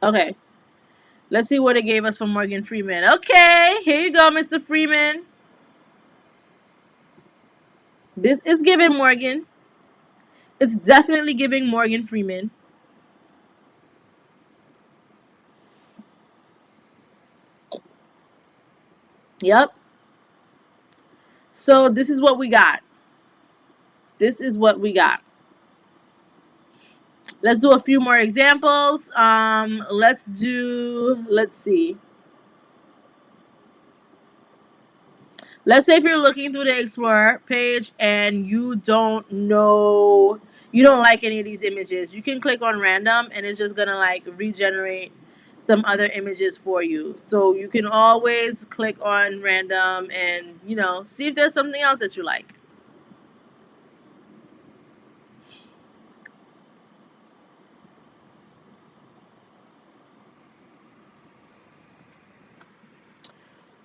Okay. Let's see what it gave us for Morgan Freeman. Okay, here you go, Mr. Freeman. This is giving Morgan. It's definitely giving Morgan Freeman. Yep. So this is what we got. This is what we got. Let's do a few more examples. Let's see. Let's say if you're looking through the Explorer page and you don't like any of these images, you can click on random and it's just gonna like regenerate some other images for you. So you can always click on random and, see if there's something else that you like.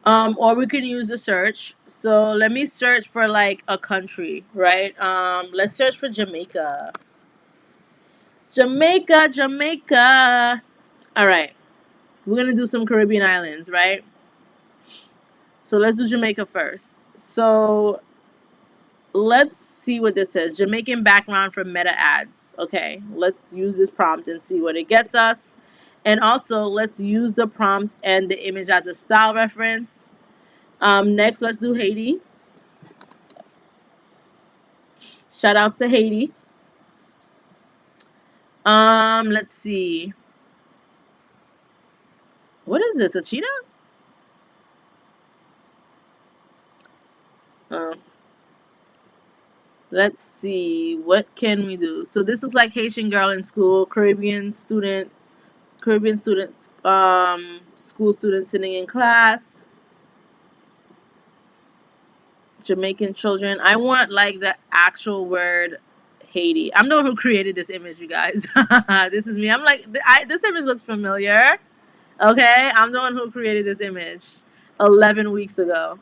Or we can use the search. So let me search for like a country, right? Let's search for Jamaica. Jamaica, Jamaica. All right. We're going to do some Caribbean islands, right? So let's do Jamaica first. So let's see what this says. Jamaican background for meta ads. Okay. Let's use this prompt and see what it gets us. And also, let's use the prompt and the image as a style reference. Next, let's do Haiti. Shout outs to Haiti. Let's see. What is this? A cheetah? Uh, let's see. What can we do? So this looks like Haitian girl in school, Caribbean students, school students sitting in class, Jamaican children. I want like the actual word Haiti. I'm the one who created this image, you guys. This is me. I'm like, this image looks familiar. Okay, I'm the one who created this image 11 weeks ago.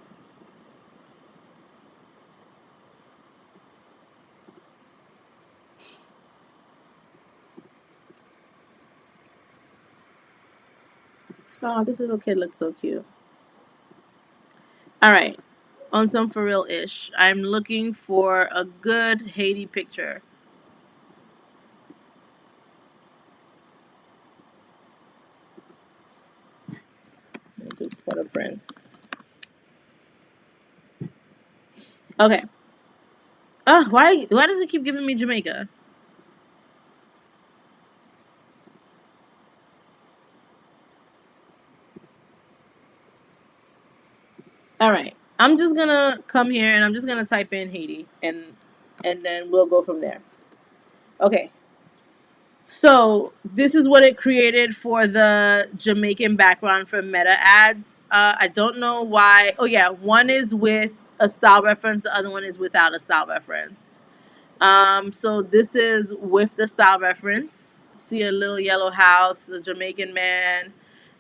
Oh, this little kid looks so cute. All right, on some for real ish. I'm looking for a good Haiti picture. Let me do photo prints. Okay. Oh, why does it keep giving me Jamaica? All right. I'm just gonna come here and I'm just gonna type in Haiti and then we'll go from there. Okay. So this is what it created for the Jamaican background for meta ads. I don't know why. Oh yeah, one is with a style reference, the other one is without a style reference. So this is with the style reference. See a little yellow house, a Jamaican man,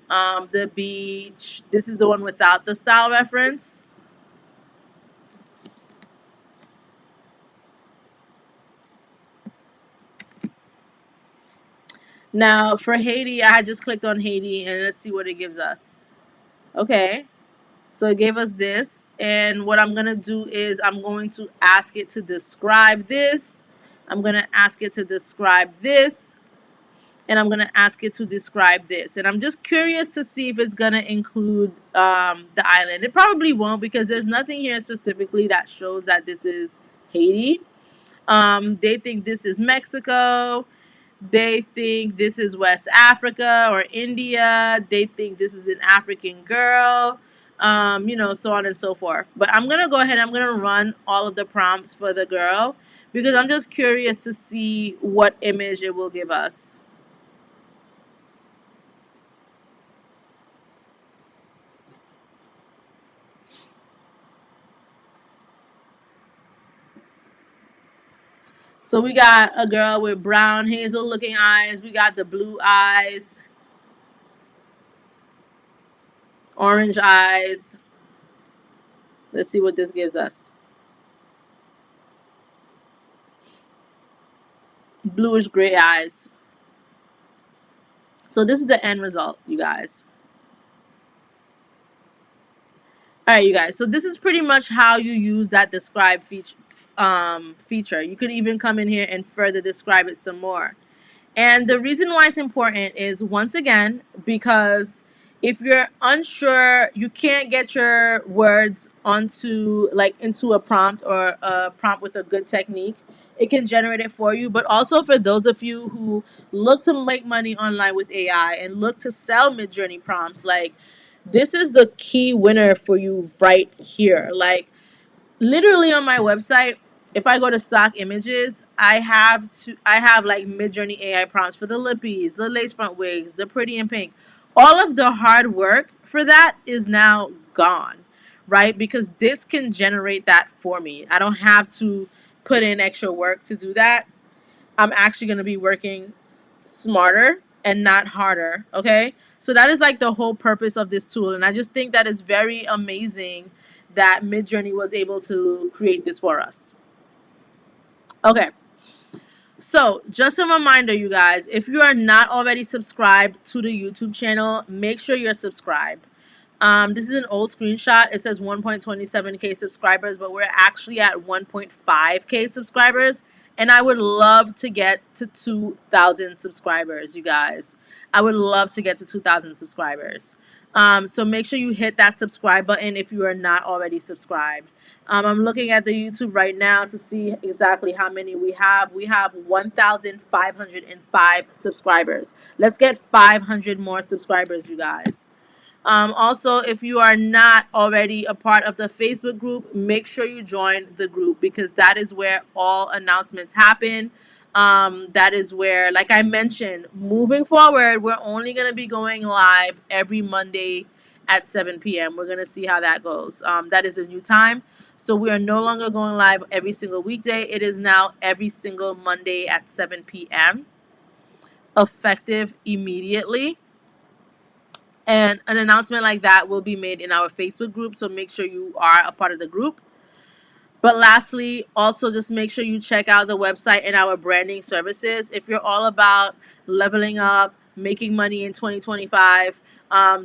the beach. This is the one without the style reference. Now for Haiti, I just clicked on Haiti and let's see what it gives us. Okay. So it gave us this, and what I'm going to do is I'm going to ask it to describe this. I'm going to ask it to describe this, and I'm going to ask it to describe this. And I'm just curious to see if it's going to include the island. It probably won't because there's nothing here specifically that shows that this is Haiti. They think this is Mexico. They think this is West Africa or India. They think this is an African girl, so on and so forth. But I'm going to go ahead and I'm going to run all of the prompts for the girl because I'm just curious to see what image it will give us. So we got a girl with brown hazel looking eyes. We got the blue eyes, orange eyes. Let's see what this gives us. Bluish gray eyes. So this is the end result, you guys. All right, you guys. So this is pretty much how you use that describe feature. You could even come in here and further describe it some more. And the reason why it's important is, once again, because If you're unsure, you can't get your words onto like into a prompt or a prompt with a good technique, it can generate it for you. But also for those of you who look to make money online with AI and look to sell MidJourney prompts, like this is the key winner for you right here. Like literally on my website, if I go to stock images, I have like MidJourney AI prompts for the lippies, the lace front wigs, the pretty in pink. All of the hard work for that is now gone, right? Because this can generate that for me. I don't have to put in extra work to do that. I'm actually going to be working smarter and not harder. Okay. So that is like the whole purpose of this tool. And I just think that is very amazing that MidJourney was able to create this for us. Okay. So, just a reminder, you guys, if you are not already subscribed to the YouTube channel, make sure you're subscribed. This is an old screenshot. It says 1.27K subscribers, but we're actually at 1.5K subscribers. And I would love to get to 2,000 subscribers, you guys. I would love to get to 2,000 subscribers. So make sure you hit that subscribe button if you are not already subscribed. I'm looking at the YouTube right now to see exactly how many we have. We have 1,505 subscribers. Let's get 500 more subscribers, you guys. Also, if you are not already a part of the Facebook group, make sure you join the group because that is where all announcements happen. That is where, like I mentioned, moving forward, we're only going to be going live every Monday at 7 p.m. We're going to see how that goes. That is a new time. So we are no longer going live every single weekday. It is now every single Monday at 7 p.m. effective immediately. And an announcement like that will be made in our Facebook group. So make sure you are a part of the group. But lastly, also just make sure you check out the website and our branding services. If you're all about leveling up, making money in 2025,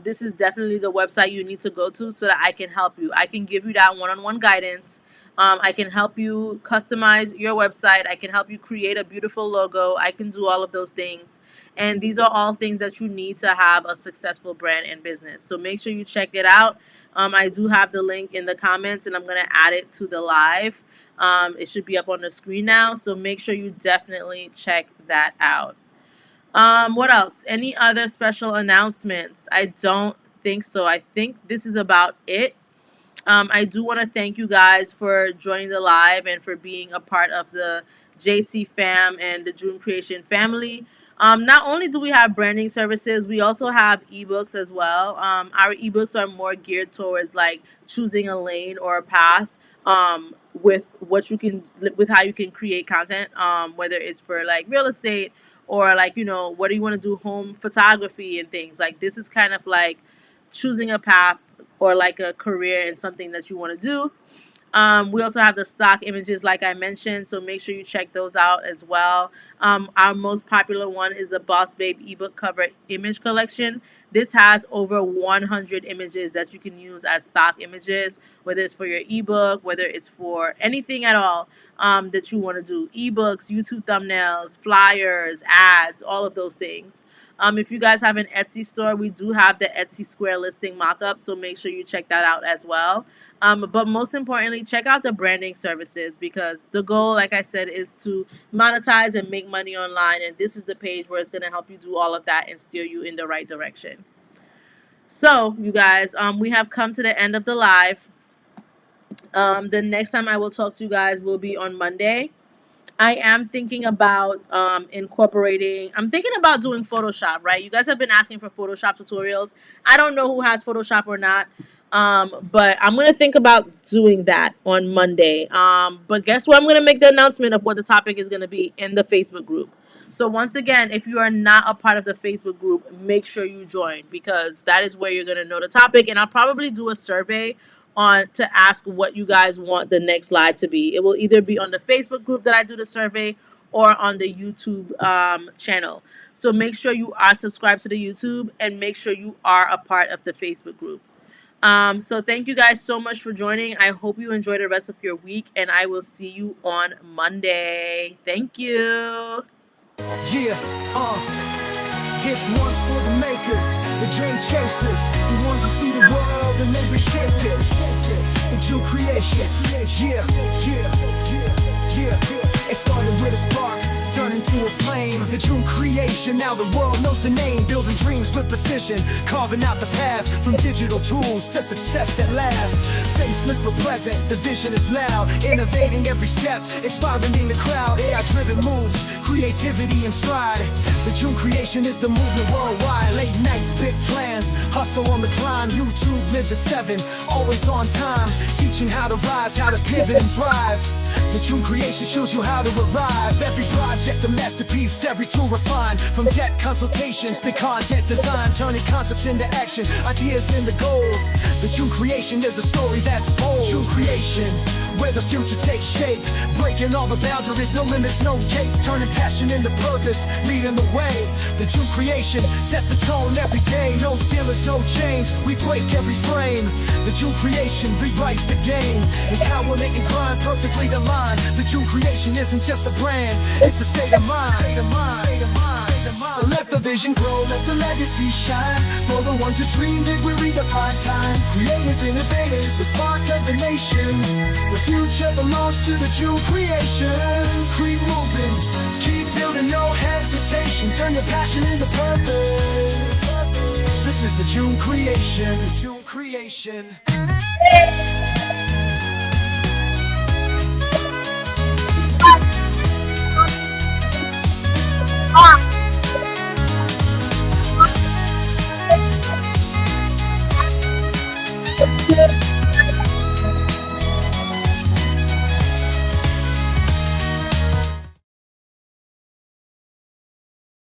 this is definitely the website you need to go to so that I can help you. I can give you that one-on-one guidance. I can help you customize your website. I can help you create a beautiful logo. I can do all of those things. And these are all things that you need to have a successful brand and business. So make sure you check it out. I do have the link in the comments and I'm going to add it to the live. It should be up on the screen now. So make sure you definitely check that out. What else? Any other special announcements? I don't think so. I think this is about it. I do want to thank you guys for joining the live and for being a part of the JC fam and the Jeune Creation family. Not only do we have branding services, we also have ebooks as well. Our ebooks are more geared towards like choosing a lane or a path with how you can create content, whether it's for like real estate or like, what do you want to do, home photography and things. Like this is kind of like choosing a path or like a career in something that you want to do. We also have the stock images, like I mentioned, so make sure you check those out as well. Our most popular one is the Boss Babe ebook cover image collection. This has over 100 images that you can use as stock images, whether it's for your ebook, whether it's for anything at all that you want to do. Ebooks, YouTube thumbnails, flyers, ads, all of those things. If you guys have an Etsy store, we do have the Etsy Square listing mock-up, so make sure you check that out as well. But most importantly, check out the branding services because the goal, like I said, is to monetize and make money online. And this is the page where it's going to help you do all of that and steer you in the right direction. So, you guys, we have come to the end of the live. The next time I will talk to you guys will be on Monday. I am thinking about I'm thinking about doing Photoshop, right? You guys have been asking for Photoshop tutorials. I don't know who has Photoshop or not, but I'm going to think about doing that on Monday. But guess what? I'm going to make the announcement of what the topic is going to be in the Facebook group. So once again, if you are not a part of the Facebook group, make sure you join because that is where you're going to know the topic. And I'll probably do a survey to ask what you guys want the next live to be. It will either be on the Facebook group that I do the survey or on the YouTube channel. So make sure you are subscribed to the YouTube and make sure you are a part of the Facebook group. So thank you guys so much for joining. I hope you enjoy the rest of your week and I will see you on Monday. Thank you. Yeah, This one's for the makers, the dream chasers, the ones who see the world and then reshape it. The Jeune creation, yeah, yeah, yeah, yeah. It started with a spark, turned into a flame. The Jeune creation, now the world knows the name. Building dreams with precision, carving out the path from digital tools to success that lasts. Faceless but present, the vision is loud, innovating every step, inspiring the crowd. AI-driven moves, creativity and stride. The Jeune creation is the movement worldwide. Late nights, big plans, hustle on the climb. YouTube lives at 7, always on time, teaching how to rise, how to pivot and thrive. The Jeune creation shows you how to arrive. Every project a masterpiece, every tool refined. From tech consultations to content design, turning concepts into action, ideas into gold. The Jeune creation is a story that's bold. The Jeune creation, where the future takes shape, breaking all the boundaries, no limits, no gates, turning passion into purpose, leading the way. The Jeune creation sets the tone every day. No ceilings, no chains, we break every frame. The Jeune creation rewrites the game, empowerment and grind perfectly aligned. The Jeune creation isn't just a brand, it's a state of mind. Let the vision grow, let the legacy shine. For the ones who dreamed it, we redefine time. Creators, innovators, the spark of the nation. The future belongs to the Jeune creation. Keep moving, keep building, no hesitation. Turn your passion into purpose. This is the Jeune creation. The Jeune creation.